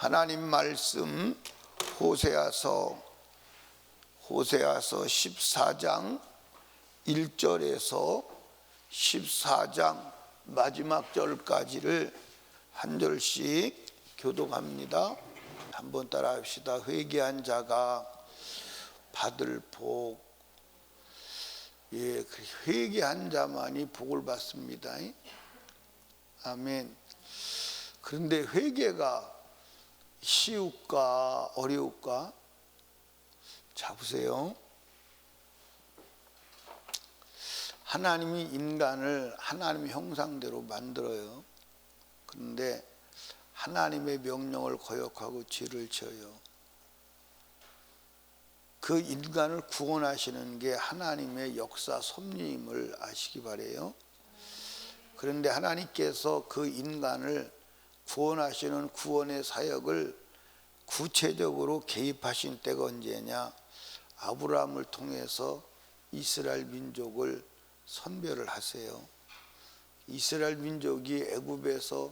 하나님 말씀 호세아서 14장 1절에서 14장 마지막 절까지를 한 절씩 교독합니다. 한번 따라 합시다. 회개한 자가 받을 복. 예, 회개한 자만이 복을 받습니다. 아멘. 그런데 회개가 쉬울까 어려울까? 자 보세요. 하나님이 인간을 하나님의 형상대로 만들어요. 그런데 하나님의 명령을 거역하고 죄를 지어요. 그 인간을 구원하시는 게 하나님의 역사 섭리임을 아시기 바라요. 그런데 하나님께서 그 인간을 구원하시는 구원의 사역을 구체적으로 개입하신 때가 언제냐? 아브라함을 통해서 이스라엘 민족을 선별을 하세요. 이스라엘 민족이 애굽에서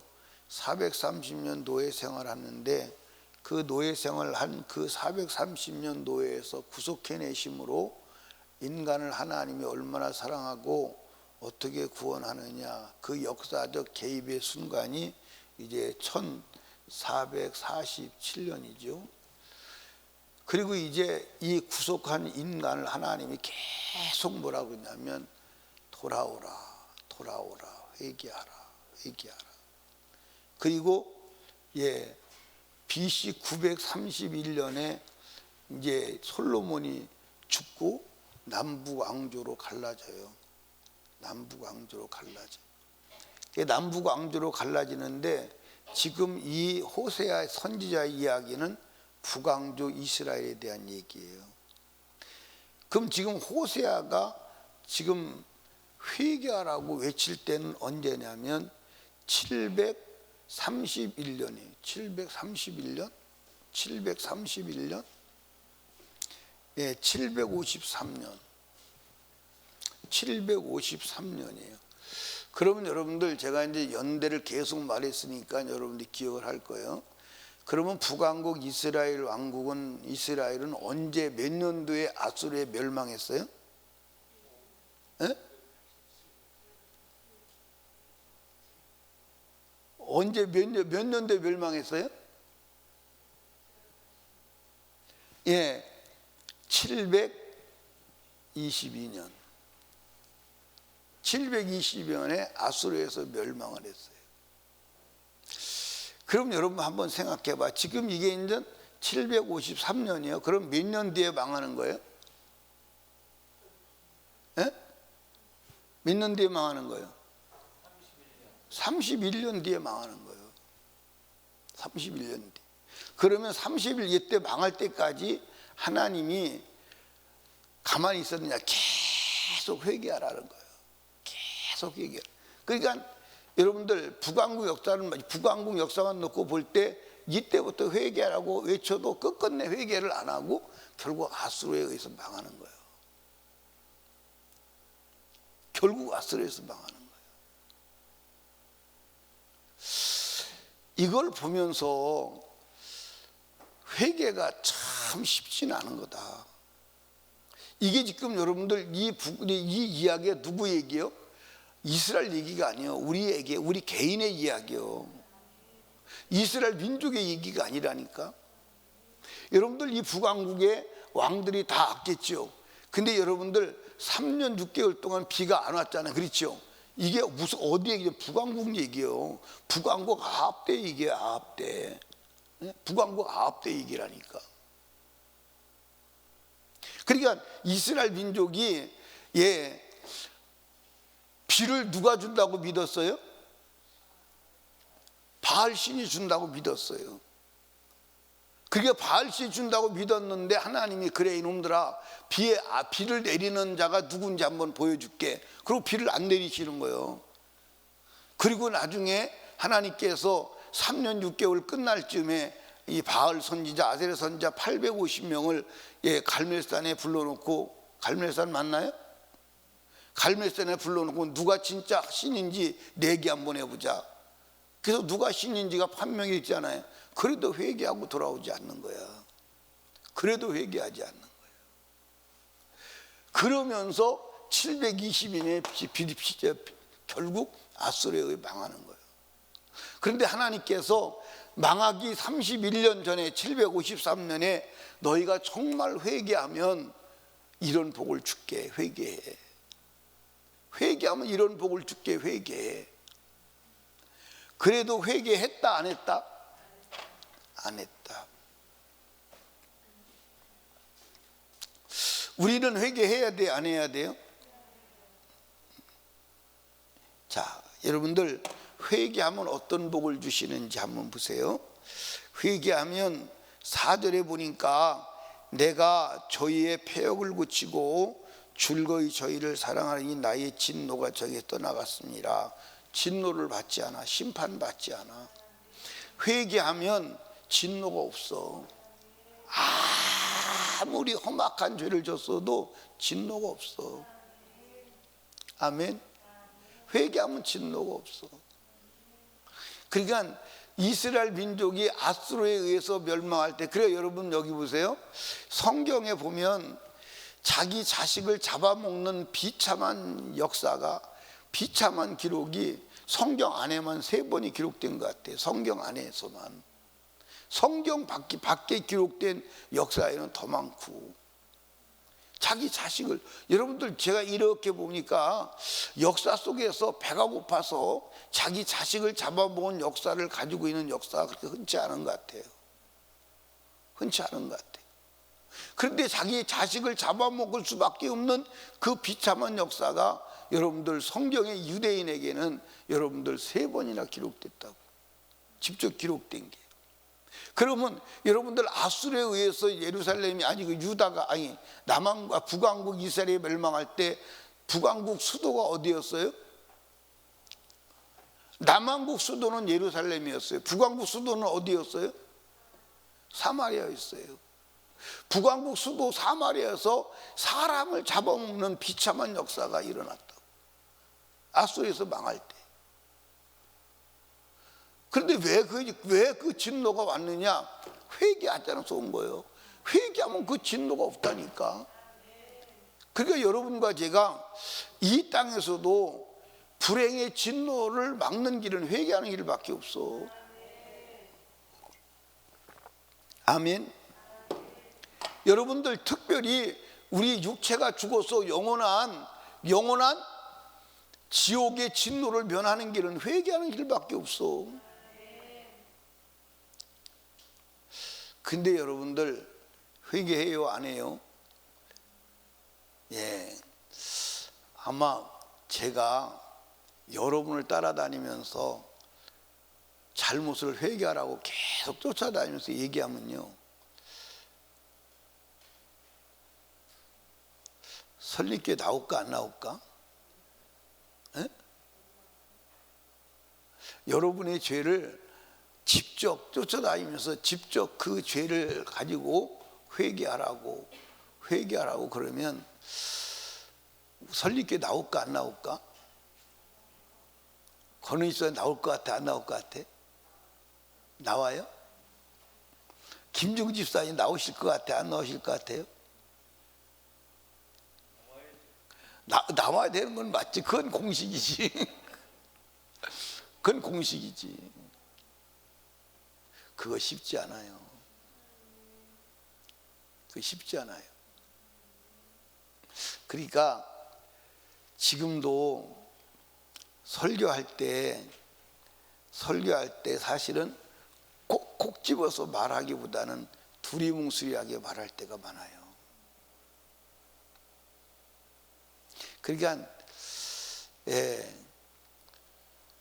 430년 노예 생활하는데 그 노예 생활한 그 430년 노예에서 구속해내심으로 인간을 하나님이 얼마나 사랑하고 어떻게 구원하느냐, 그 역사적 개입의 순간이 이제 1447년이죠. 그리고 이제 이 구속한 인간을 하나님이 계속 뭐라고 했냐면 돌아오라, 돌아오라, 회개하라, 회개하라. 그리고 BC 931년에 이제 솔로몬이 죽고 남북 왕조로 갈라져요. 남북 왕조로 갈라져. 남북 왕조로 갈라지는데 지금 이 호세아 선지자 이야기는 북왕조 이스라엘에 대한 얘기예요. 그럼 지금 호세아가 지금 회개하라고 외칠 때는 언제냐면 731년이에요. 731년? 753년? 예, 753년. 753년이에요. 그러면 여러분들 제가 이제 연대를 계속 말했으니까 여러분들이 기억을 할 거예요. 그러면 북왕국 이스라엘 왕국은 이스라엘은 언제 몇 년도에 아수르에 멸망했어요? 에? 언제 몇 년도에 멸망했어요? 예, 722년. 722년에 아수르에서 멸망을 했어요. 그럼 여러분 한번 생각해 봐. 지금 이게 이제 753년이에요. 그럼 몇 년 뒤에 망하는 거예요? 예? 몇 년 뒤에 망하는 거예요? 31년 뒤에 망하는 거예요. 31년 뒤. 그러면 30일 이때 망할 때까지 하나님이 가만히 있었느냐? 계속 회개하라는 거예요. 계속 회개. 그러니까 여러분들 북왕국 역사만 놓고 볼 때 이때부터 회개하라고 외쳐도 끝끝내 회개를 안 하고 결국 아수르에 의해서 망하는 거예요. 결국 아수르에서 망하는 거예요. 이걸 보면서 회개가 참 쉽지는 않은 거다. 이게 지금 여러분들 이 이야기가 누구 얘기예요? 이스라엘 얘기가 아니에요. 우리 개인의 이야기요. 이스라엘 민족의 얘기가 아니라니까. 여러분들 이 북왕국의 왕들이 다 악했죠. 근데 여러분들 3년 6개월 동안 비가 안 왔잖아요. 그렇죠? 이게 무슨 어디 얘기죠? 북왕국 얘기요. 북왕국 아합 때 얘기예요. 아합 때. 북왕국 아합 때 얘기라니까. 그러니까 이스라엘 민족이 비를 누가 준다고 믿었어요? 바알 신이 준다고 믿었어요. 그게 바알 신이 준다고 믿었는데 하나님이 그래 이놈들아 비를 내리는 자가 누군지 한번 보여줄게. 그리고 비를 안 내리시는 거예요. 그리고 나중에 하나님께서 3년 6개월 끝날 쯤에 이 바알 선지자 아세라 선지자 850명을 갈멜산에 불러놓고, 갈멜산 맞나요? 갈멜산에 불러놓고 누가 진짜 신인지 내기 한번 해보자. 그래서 누가 신인지가 판명이 있잖아요. 그래도 회개하고 돌아오지 않는 거야. 그래도 회개하지 않는 거야. 그러면서 720인의 결국 아수르에 의해 망하는 거예요. 그런데 하나님께서 망하기 31년 전에 753년에 너희가 정말 회개하면 이런 복을 줄게. 회개해. 회개하면 이런 복을 줄게. 회개해. 그래도 회개했다 안 했다? 안 했다. 우리는 회개해야 돼 안 해야 돼요? 자, 여러분들 회개하면 어떤 복을 주시는지 한번 보세요. 회개하면 4절에 보니까 내가 저희의 패역을 고치고 줄거이 저희를 사랑하니 나의 진노가 저에게 떠나갔습니다. 진노를 받지 않아. 심판받지 않아. 회개하면 진노가 없어. 아무리 험악한 죄를 졌어도 진노가 없어. 아멘. 회개하면 진노가 없어. 그러니까 이스라엘 민족이 아수르에 의해서 멸망할 때, 그래요. 여러분 여기 보세요. 성경에 보면 자기 자식을 잡아먹는 비참한 역사가, 비참한 기록이 성경 안에만 3번이 기록된 것 같아요. 성경 안에서만. 성경 밖에 기록된 역사에는 더 많고, 자기 자식을, 여러분들 제가 이렇게 보니까 역사 속에서 배가 고파서 자기 자식을 잡아먹은 역사를 가지고 있는 역사가 그렇게 흔치 않은 것 같아요. 흔치 않은 것 같아요. 그런데 자기 자식을 잡아먹을 수밖에 없는 그 비참한 역사가 여러분들 성경의 유대인에게는 여러분들 3번이나 기록됐다고. 직접 기록된 게. 그러면 여러분들 아수르에 의해서 예루살렘이, 아니 그 유다가, 아니 남왕과 북왕국 이스라엘이 멸망할 때 북왕국 수도가 어디였어요? 남왕국 수도는 예루살렘이었어요. 북왕국 수도는 어디였어요? 사마리아였어요. 북왕국 수도 사마리아에서 사람을 잡아먹는 비참한 역사가 일어났다고. 아수르에서 망할 때. 그런데 왜 그 진노가 왔느냐? 회개하지 않아서 온 거예요. 회개하면 그 진노가 없다니까. 그러니까 여러분과 제가 이 땅에서도 불행의 진노를 막는 길은 회개하는 길밖에 없어. 아멘. 여러분들 특별히 우리 육체가 죽어서 영원한 지옥의 진노를 면하는 길은 회개하는 길밖에 없어. 근데 여러분들 회개해요 안 해요? 예, 아마 제가 여러분을 따라다니면서 잘못을 회개하라고 계속 쫓아다니면서 얘기하면요, 설립교회 나올까 안 나올까? 에? 여러분의 죄를 직접 쫓아다니면서 직접 그 죄를 가지고 회개하라고 그러면 설립교회 나올까 안 나올까? 권은희 집사님 나올 것 같아 안 나올 것 같아? 나와요? 김중우 집사님 나오실 것 같아 안 나오실 것 같아요? 나와야 되는 건 맞지. 그건 공식이지. 그건 공식이지. 그거 쉽지 않아요. 그거 쉽지 않아요. 그러니까 지금도 설교할 때 사실은 콕콕 집어서 말하기보다는 두리뭉술하게 말할 때가 많아요. 그러니까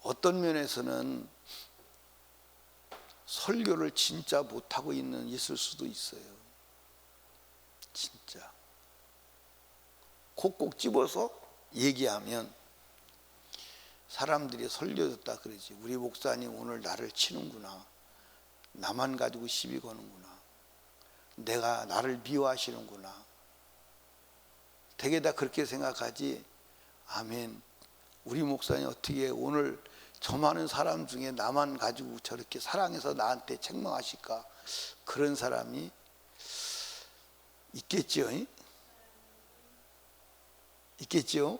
어떤 면에서는 설교를 진짜 못하고 있을 수도 있어요. 진짜 콕콕 집어서 얘기하면 사람들이 설교 듣다 그러지, 우리 목사님 오늘 나를 치는구나, 나만 가지고 시비 거는구나, 내가 나를 미워하시는구나, 되게 다 그렇게 생각하지. 아멘. 우리 목사님 어떻게 오늘 저 많은 사람 중에 나만 가지고 저렇게 사랑해서 나한테 책망하실까? 그런 사람이 있겠죠? 있겠죠?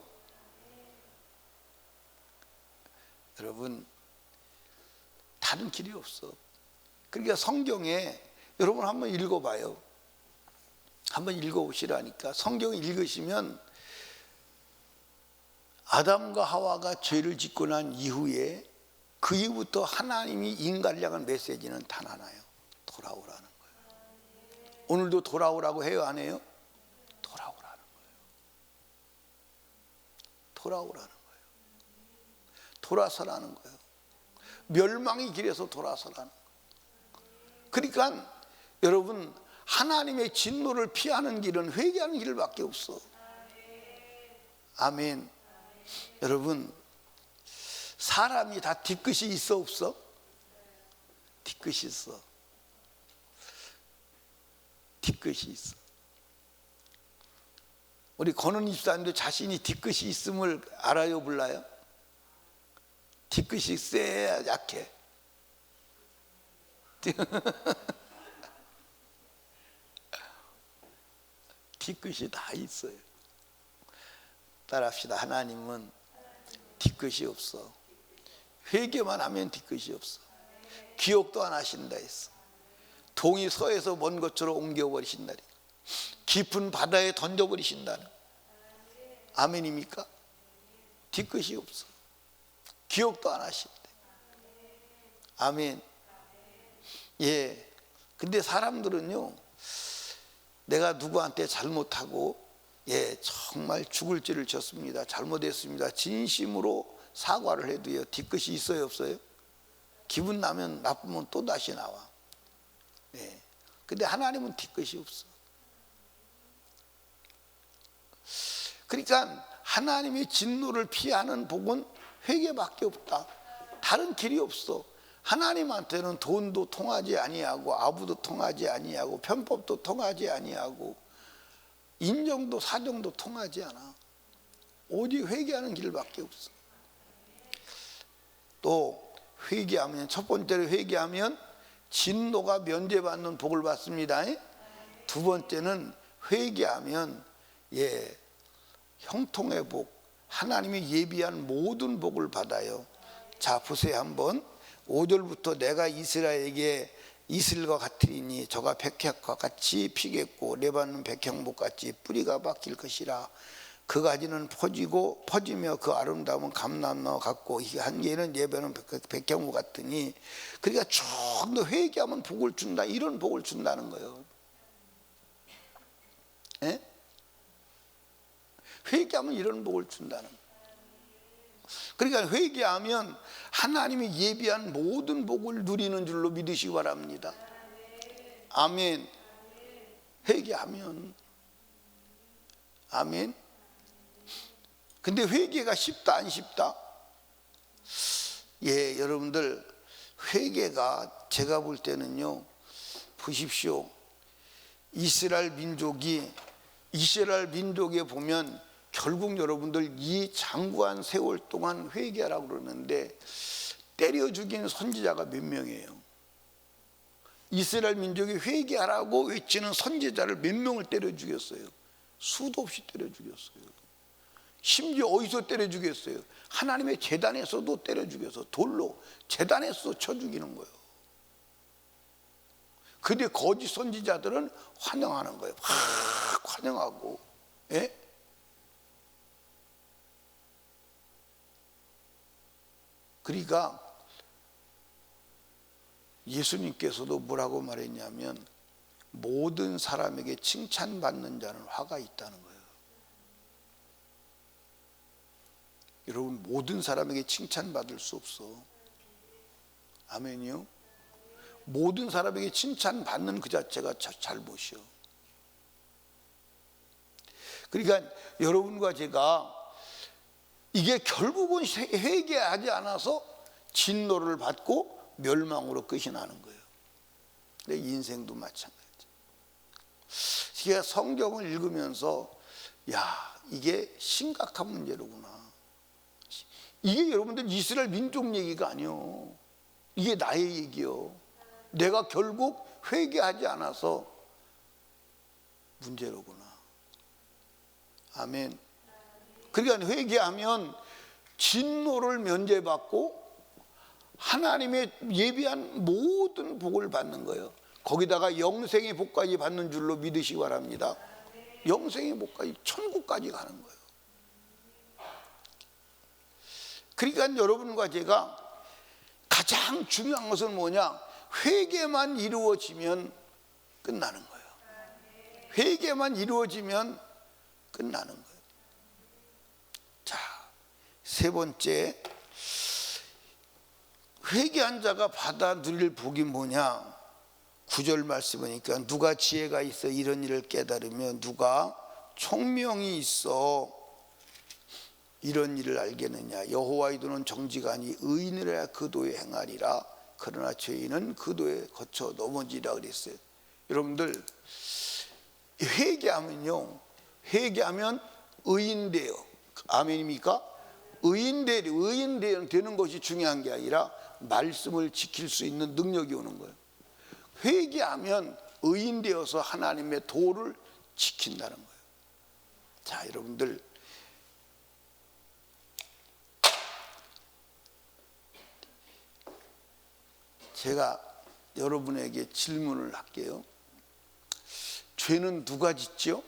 여러분, 다른 길이 없어. 그러니까 성경에 여러분 한번 읽어봐요. 한번 읽어보시라니까. 성경 읽으시면 아담과 하와가 죄를 짓고 난 이후에 그 이후부터 하나님이 인간을 향한 메시지는 단 하나예요. 돌아오라는 거예요. 오늘도 돌아오라고 해요, 안 해요? 돌아오라는 거예요. 돌아오라는 거예요. 돌아서라는 거예요. 멸망의 길에서 돌아서라는 거예요. 그러니까 여러분, 하나님의 진노를 피하는 길은 회개하는 길밖에 없어. 아멘. 여러분, 사람이 다 뒤끝이 있어 없어? 뒤끝이 있어. 뒤끝이 있어. 우리 권은 집사님도 자신이 뒤끝이 있음을 알아요, 몰라요? 뒤끝이 세야 약해. 뒤끝이 다 있어요. 따라합시다. 하나님은 뒤끝이 없어. 회개만 하면 뒤끝이 없어. 기억도 안 하신다 했어. 동이 서에서 먼 것처럼 옮겨버리신다니. 깊은 바다에 던져버리신다는. 아멘입니까? 뒤끝이 없어. 기억도 안 하신대. 아멘. 예. 근데 사람들은요, 내가 누구한테 잘못하고 정말 죽을 죄를 졌습니다, 잘못했습니다, 진심으로 사과를 해도요, 뒤끝이 있어요, 없어요? 기분 나면 나쁘면 또 다시 나와. 근데 하나님은 뒤끝이 없어. 그러니까 하나님의 진노를 피하는 복은 회개밖에 없다. 다른 길이 없어. 하나님한테는 돈도 통하지 아니하고 아부도 통하지 아니하고 편법도 통하지 아니하고 인정도 사정도 통하지 않아. 오직 회개하는 길밖에 없어. 또 회개하면, 첫 번째로 회개하면 진노가 면제받는 복을 받습니다. 두 번째는 회개하면 형통의 복, 하나님이 예비한 모든 복을 받아요. 자, 보세요 한번. 5절부터 내가 이스라엘에게 이슬과 같으리니 저가 백향과 같이 피겠고 레바논 백향목같이 뿌리가 박힐 것이라. 그 가지는 퍼지며 그 아름다움은 감람나무 같고 한 개는 레바논 백향목 같으니. 그러니까 쭉 더 회개하면 복을 준다, 이런 복을 준다는 거예요. 회개하면 이런 복을 준다는 거예요. 그러니까 회개하면 하나님이 예비한 모든 복을 누리는 줄로 믿으시기 바랍니다. 아멘. 회개하면. 아멘. 근데 회개가 쉽다 안 쉽다? 여러분들, 회개가 제가 볼 때는요, 보십시오. 이스라엘 민족에 보면 결국 여러분들 이 장구한 세월 동안 회개하라고 그러는데 때려 죽인 선지자가 몇 명이에요? 이스라엘 민족이 회개하라고 외치는 선지자를 몇 명을 때려 죽였어요? 수도 없이 때려 죽였어요. 심지어 어디서 때려 죽였어요? 하나님의 제단에서도 때려 죽여서 돌로 제단에서 쳐 죽이는 거예요. 근데 거짓 선지자들은 환영하는 거예요. 막 환영하고. 그러니까 예수님께서도 뭐라고 말했냐면 모든 사람에게 칭찬받는 자는 화가 있다는 거예요. 여러분, 모든 사람에게 칭찬받을 수 없어. 아멘이요? 모든 사람에게 칭찬받는 그 자체가 잘못이요. 그러니까 여러분과 제가 이게 결국은 회개하지 않아서 진노를 받고 멸망으로 끝이 나는 거예요. 내 인생도 마찬가지. 제가 성경을 읽으면서 이게 심각한 문제로구나. 이게 여러분들 이스라엘 민족 얘기가 아니요. 이게 나의 얘기요. 내가 결국 회개하지 않아서 문제로구나. 아멘. 그러니까 회개하면 진노를 면제받고 하나님의 예비한 모든 복을 받는 거예요. 거기다가 영생의 복까지 받는 줄로 믿으시기 바랍니다. 영생의 복까지, 천국까지 가는 거예요. 그러니까 여러분과 제가 가장 중요한 것은 뭐냐? 회개만 이루어지면 끝나는 거예요. 회개만 이루어지면 끝나는 거예요. 자, 세 번째, 회개한 자가 받아 누릴 복이 뭐냐? 9절 말씀 보니까 누가 지혜가 있어 이런 일을 깨달으며 누가 총명이 있어 이런 일을 알겠느냐? 여호와의 도는 정지가 아니 의인이라 그 도에 행하리라. 그러나 죄인은 그 도에 거쳐 넘어지라 그랬어요. 여러분들 회개하면요, 회개하면 의인 돼요. 아멘입니까? 의인 되는 것이 중요한 게 아니라 말씀을 지킬 수 있는 능력이 오는 거예요. 회개하면 의인 되어서 하나님의 도를 지킨다는 거예요. 자, 여러분들 제가 여러분에게 질문을 할게요. 죄는 누가 짓죠?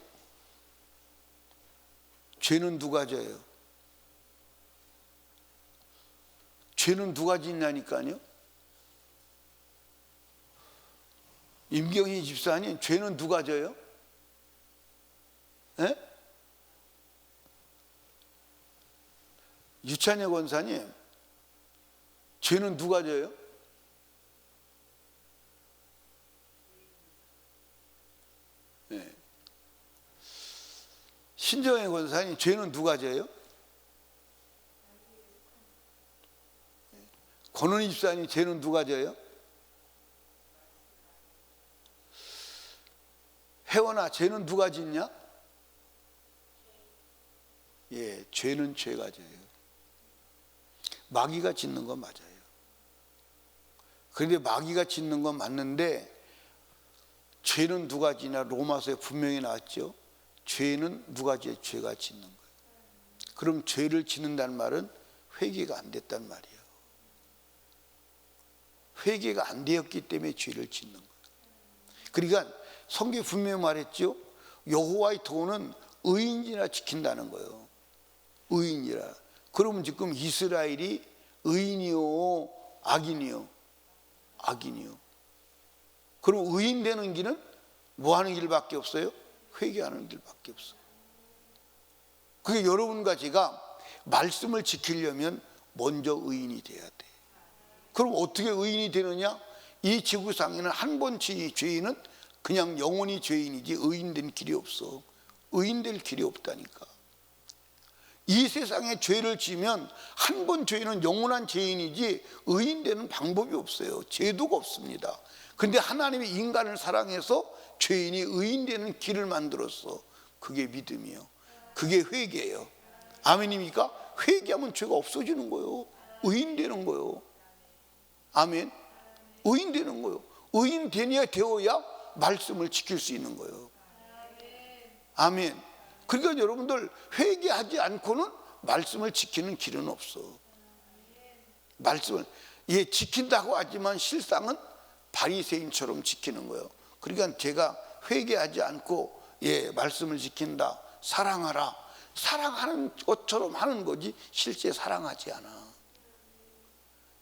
죄는 누가 져요? 죄는 누가 짓냐니까요. 임경희 집사님, 죄는 누가 져요? 예? 유찬혁 권사님, 죄는 누가 져요? 예. 신정혜 권사님, 죄는 누가 져요? 권은희 집사님, 죄는 누가 져요? 혜원아, 죄는 누가 짓냐? 예, 죄는 죄가 져요. 마귀가 짓는 건 맞아요. 그런데 마귀가 짓는 건 맞는데 죄는 누가 지냐? 로마서에 분명히 나왔죠. 죄는 누가 지어? 죄가 짓는 거예요. 그럼 죄를 짓는다는 말은 회개가 안 됐단 말이에요. 회개가 안 되었기 때문에 죄를 짓는 거예요. 그러니까 성경에 분명히 말했죠. 여호와의 도는 의인이라 지킨다는 거예요. 의인이라. 그러면 지금 이스라엘이 의인이요 악인이요? 악인이요. 그럼 의인 되는 길은 뭐 하는 길밖에 없어요? 회개하는 길밖에 없어요. 그게 여러분과 제가 말씀을 지키려면 먼저 의인이 돼야 돼. 그럼 어떻게 의인이 되느냐? 이 지구상에는 한 번 죄인은 그냥 영원히 죄인이지 의인 된 길이 없어. 의인 될 길이 없다니까. 이 세상에 죄를 지면 한 번 죄인은 영원한 죄인이지 의인 되는 방법이 없어요. 제도가 없습니다. 근데 하나님이 인간을 사랑해서 죄인이 의인 되는 길을 만들었어. 그게 믿음이요. 그게 회개예요. 아멘입니까? 회개하면 죄가 없어지는 거예요. 의인 되는 거예요. 아멘. 의인 되는 거예요. 의인 되어야 말씀을 지킬 수 있는 거예요. 아멘. 그러니까 여러분들 회개하지 않고는 말씀을 지키는 길은 없어. 말씀을 지킨다고 하지만 실상은 바리새인처럼 지키는 거예요. 그러니까 제가 회개하지 않고 말씀을 지킨다, 사랑하라, 사랑하는 것처럼 하는 거지 실제 사랑하지 않아.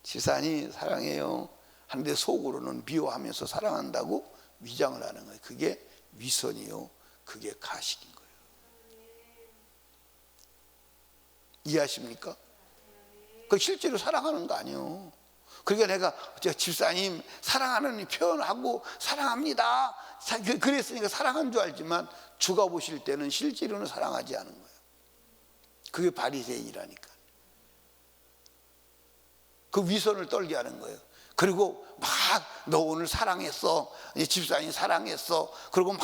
지산이 사랑해요 하는데 속으로는 미워하면서 사랑한다고 위장을 하는 거예요. 그게 위선이요, 그게 가식인 거예요. 이해하십니까? 그 실제로 사랑하는 거 아니에요. 그러니까 내가 집사님 사랑하는 표현하고 사랑합니다 그랬으니까 사랑한 줄 알지만 주가 보실 때는 실제로는 사랑하지 않은 거예요. 그게 바리새인이라니까. 그 위선을 떨게 하는 거예요. 그리고 막 너 오늘 사랑했어, 집사님 사랑했어, 그리고 막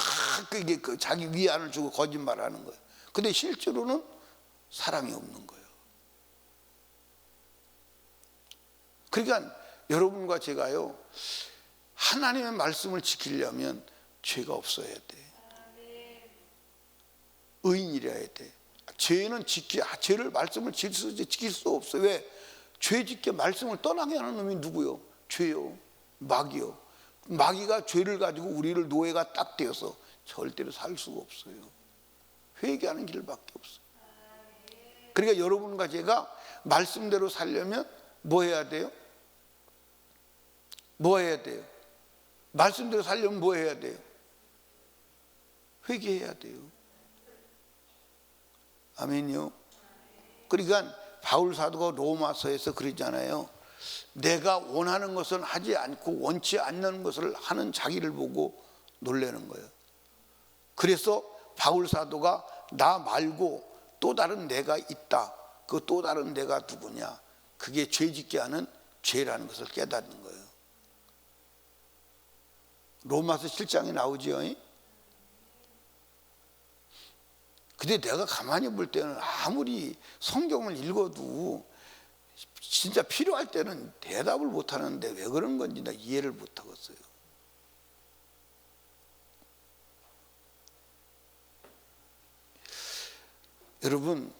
자기 위안을 주고 거짓말하는 거예요. 근데 실제로는 사랑이 없는 거예요. 그러니까 여러분과 제가요, 하나님의 말씀을 지키려면 죄가 없어야 돼. 의인이라야 돼. 죄를 말씀을 지킬 수 없어. 왜? 죄 짓게 말씀을 떠나게 하는 놈이 누구요? 죄요. 마귀요. 마귀가 죄를 가지고 우리를 노예가 딱 되어서 절대로 살 수가 없어요. 회개하는 길밖에 없어요. 그러니까 여러분과 제가 말씀대로 살려면 뭐 해야 돼요? 뭐 해야 돼요? 말씀대로 살려면 뭐 해야 돼요? 회개해야 돼요. 아멘요. 그러니까 바울 사도가 로마서에서 그러잖아요. 내가 원하는 것은 하지 않고 원치 않는 것을 하는 자기를 보고 놀라는 거예요. 그래서 바울 사도가 나 말고 또 다른 내가 있다. 그 또 다른 내가 누구냐? 그게 죄짓게 하는 죄라는 것을 깨닫는 거예요. 로마서 7장에 나오지요. 근데 내가 가만히 볼 때는 아무리 성경을 읽어도 진짜 필요할 때는 대답을 못 하는데 왜 그런 건지 나 이해를 못 하겠어요. 여러분,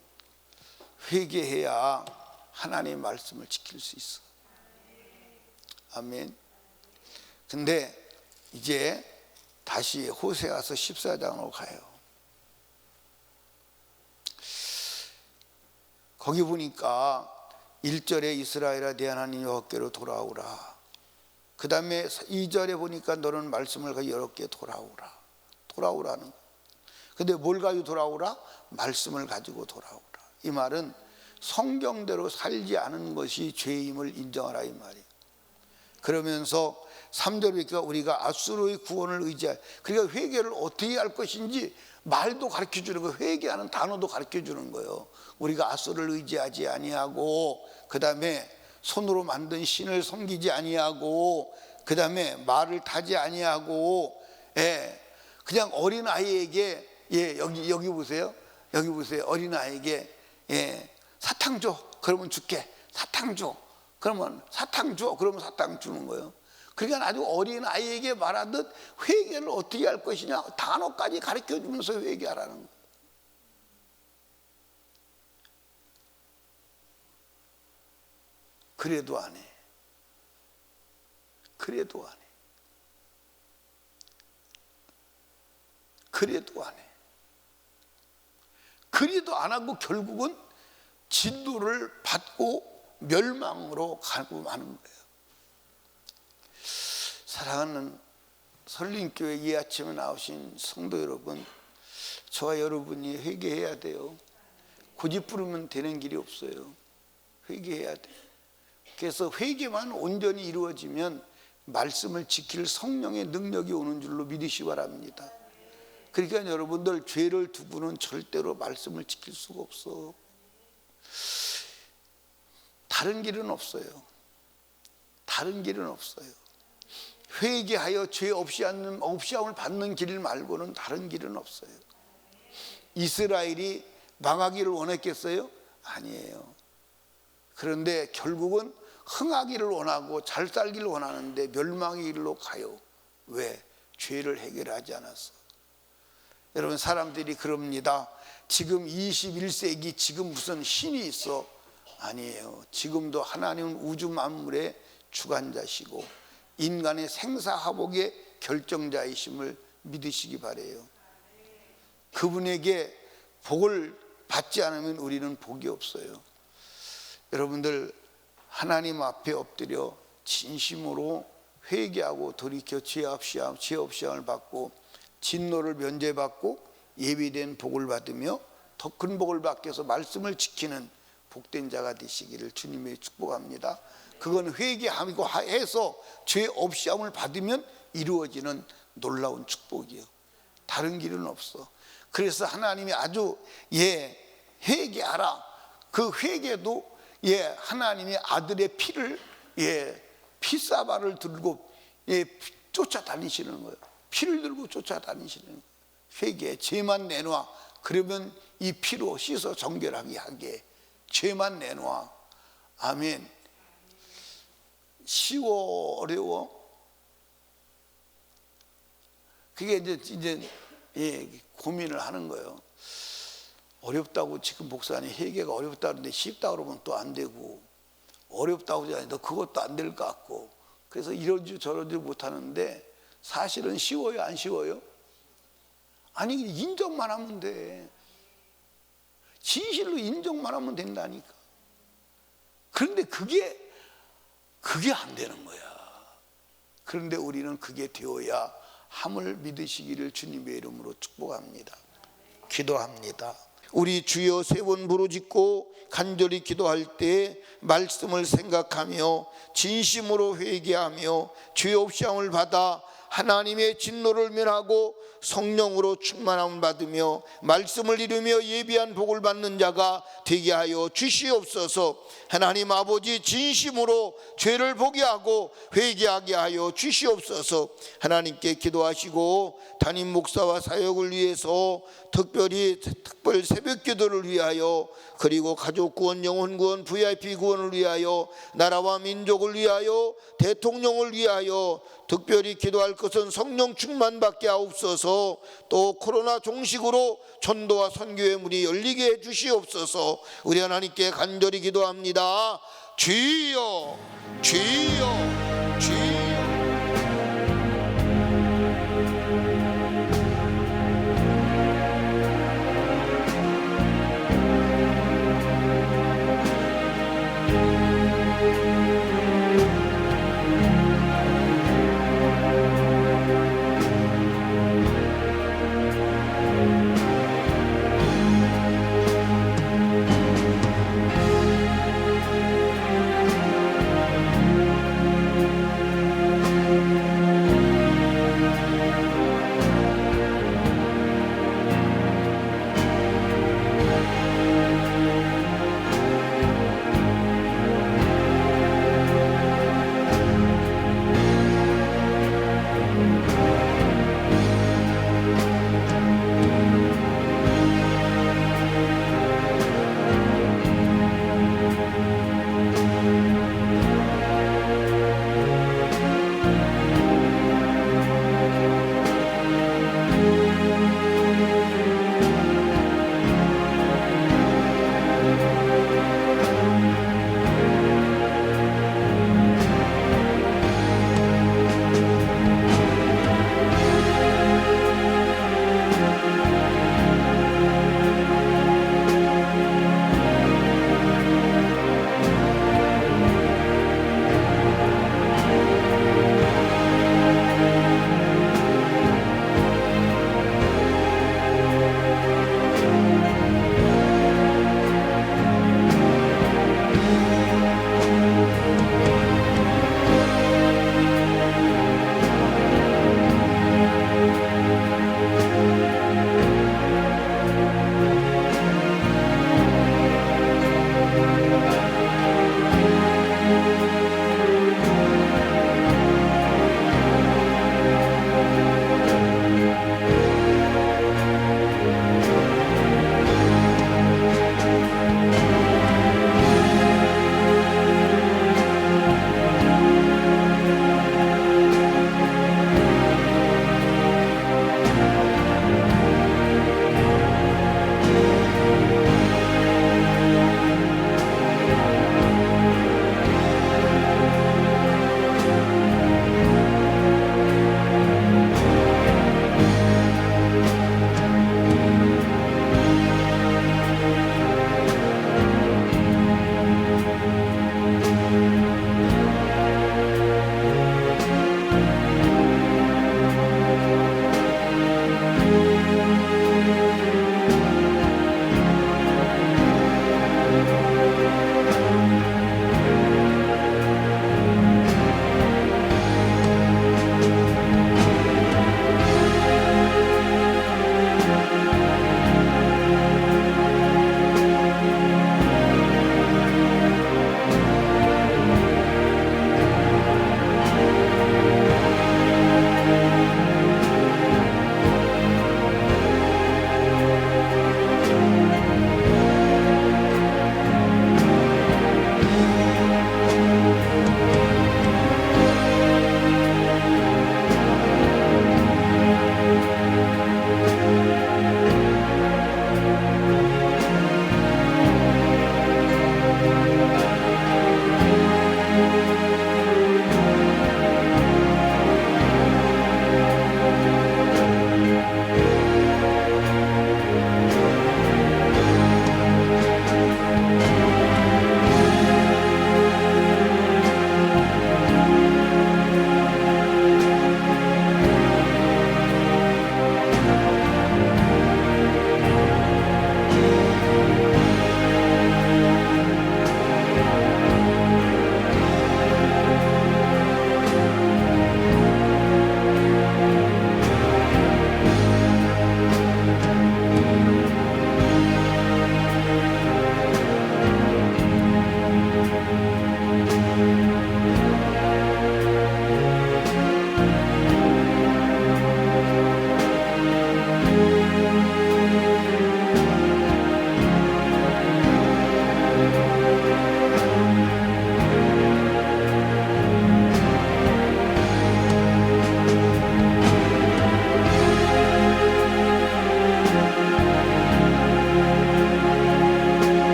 회개해야 하나님의 말씀을 지킬 수 있어. 아멘. 근데 이제 다시 호세아서 14장으로 가요. 거기 보니까 1절에 이스라엘아 내 하나님 여호와께로 돌아오라. 그 다음에 2절에 보니까 너는 말씀을 가지고 여러 개 돌아오라. 돌아오라는 거예요. 근데 뭘 가지고 돌아오라? 말씀을 가지고 돌아오라. 이 말은 성경대로 살지 않은 것이 죄임을 인정하라 이 말이에요. 그러면서 3절에 보니까 우리가 앗수르의 구원을 의지하여, 그러니까 회개를 어떻게 할 것인지 말도 가르쳐 주는 거예요. 회개하는 단어도 가르쳐 주는 거예요. 우리가 앗수르를 의지하지 아니하고, 그 다음에 손으로 만든 신을 섬기지 아니하고, 그 다음에 말을 타지 아니하고, 그냥 어린아이에게, 여기 보세요. 여기 보세요. 어린아이에게, 사탕 줘. 그러면 줄게. 사탕 줘. 그러면 사탕 줘. 그러면 사탕 주는 거예요. 그러니까 아주 어린아이에게 말하듯 회개를 어떻게 할 것이냐 단어까지 가르쳐 주면서 회개하라는 거예요. 그래도 안 해. 그래도 안 해. 그래도 안 해. 그래도 안 하고 결국은 진노를 받고 멸망으로 가고 마는 거예요. 사랑하는 설림교회 이 아침에 나오신 성도 여러분, 저와 여러분이 회개해야 돼요. 고집 부르면 되는 길이 없어요. 회개해야 돼요. 그래서 회개만 온전히 이루어지면 말씀을 지킬 성령의 능력이 오는 줄로 믿으시 바랍니다. 그러니까 여러분들 죄를 두고는 절대로 말씀을 지킬 수가 없어. 다른 길은 없어요. 다른 길은 없어요. 회개하여 죄 없이 함을 받는 길 말고는 다른 길은 없어요. 이스라엘이 망하기를 원했겠어요? 아니에요. 그런데 결국은 흥하기를 원하고 잘 살기를 원하는데 멸망의 길로 가요. 왜? 죄를 해결하지 않았어. 여러분, 사람들이 그럽니다. 지금 21세기 지금 무슨 신이 있어? 아니에요. 지금도 하나님은 우주 만물의 주관자시고 인간의 생사화복의 결정자이심을 믿으시기 바라요. 그분에게 복을 받지 않으면 우리는 복이 없어요. 여러분들 하나님 앞에 엎드려 진심으로 회개하고 돌이켜 죄 없이 함을 받고 진노를 면제받고 예비된 복을 받으며 더 큰 복을 받기 위해서 말씀을 지키는 복된 자가 되시기를 주님의 축복합니다. 그건 회개하고 해서 죄 없이 함을 받으면 이루어지는 놀라운 축복이에요. 다른 길은 없어. 그래서 하나님이 아주 회개하라. 그 회개도 하나님의 아들의 피를 피사발을 들고 쫓아다니시는 거예요. 피를 들고 쫓아다니시는 거예요. 회개, 죄만 내놔. 그러면 이 피로 씻어 정결하게 하게. 죄만 내놔. 아멘. 쉬워 어려워? 그게 이제 고민을 하는 거예요. 어렵다고 지금 목사님 회개가 어렵다는데 쉽다 그러면 또 안 되고, 어렵다고 하지 너 그것도 안 될 것 같고, 그래서 이러지 저러지 못하는데 사실은 쉬워요 안 쉬워요? 아니 인정만 하면 돼. 진실로 인정만 하면 된다니까. 그런데 그게 안 되는 거야. 그런데 우리는 그게 되어야 함을 믿으시기를 주님의 이름으로 축복합니다. 기도합니다. 우리 주여 세 번 부르짖고 간절히 기도할 때 말씀을 생각하며 진심으로 회개하며 죄 없이 함을 받아 하나님의 진노를 면하고 성령으로 충만함을 받으며 말씀을 이루며 예비한 복을 받는 자가 되게 하여 주시옵소서. 하나님 아버지, 진심으로 죄를 보게 하고 회개하게 하여 주시옵소서. 하나님께 기도하시고 담임 목사와 사역을 위해서 특별 새벽 기도를 위하여, 그리고 가족 구원, 영혼 구원, VIP 구원을 위하여, 나라와 민족을 위하여, 대통령을 위하여 특별히 기도할 것은 성령 충만받게 하옵소서. 또 코로나 종식으로 전도와 선교의 문이 열리게 해 주시옵소서. 우리 하나님께 간절히 기도합니다. 주여, 주여, 주여.